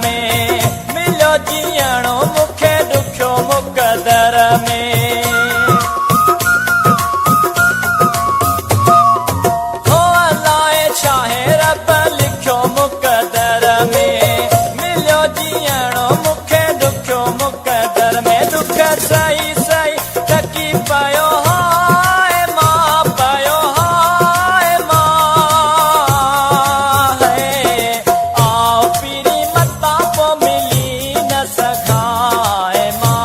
में मिलियो जीअणो मूंखे ॾुखियो मुक़दर में हो अलाए छाहे रब लिखियो मुक़दर में मिलियो जीअणो मूंखे ॾुखियो मुक़दर में दुख सही सही टकी पियो हाय मां पियो हाय मां है आओ पीरी मता पोइ मिली न सघाए मां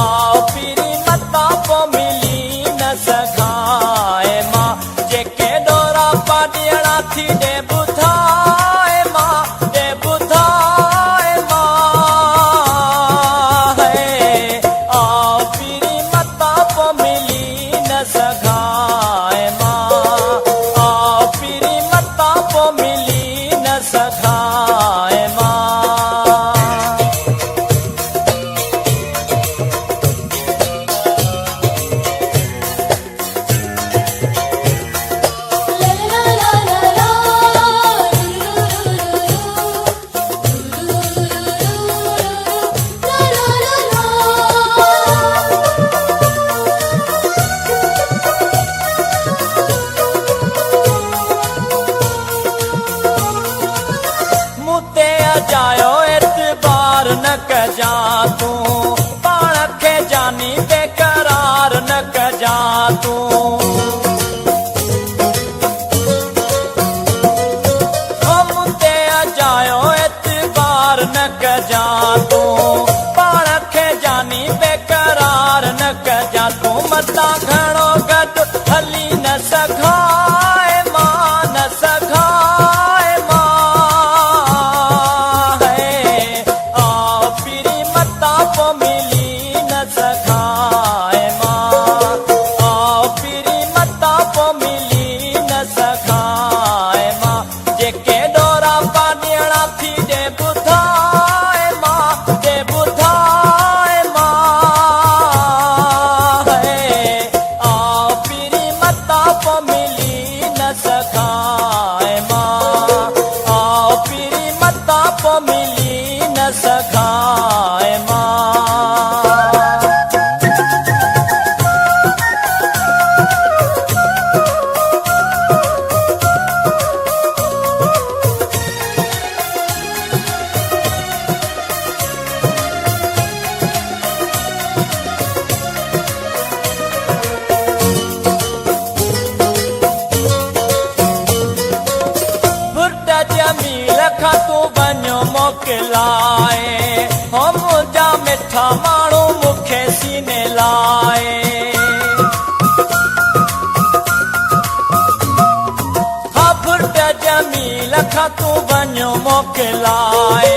आओ पीरी मता पोइ मिली न सघाए मां जेके डोरा पाॾियणा थी ॾे ॿुधाए मां ॾे ॿुधाए मां है आओ पीरी मता पोइ मिली न सघाए मां आओ पीरी मता पोइ मिली न सघाए मां मुते अजायो एतबार न कजा तूं पाण खे जानी बेकरार न कजा तूं हो मुते अजायो एतबार न कजा तूं पाण खे जानी बेकरार न कजा तूं मता घणो गॾु हली न सघाए मां न सघाए मां है आओ पीरी मता पोइ मिली न सघाए मां आओ पीरी मता पोइ मिली न सघाए मां जेके डोरा पाॾियणा थी ॾे ॿुधाए मां ॾे ॿुधाए मां है आओ पीरी मता पोइ मिली न सघाए मां आओ पीरी मता पोइ मिली न सघाए मां फुट जमील खां तूं वञो मोकिलाए हो मुंहिंजा मिठा माण्हू मूंखे सीने लाए हा फुट जमील खां तूं वञो मोकिलाए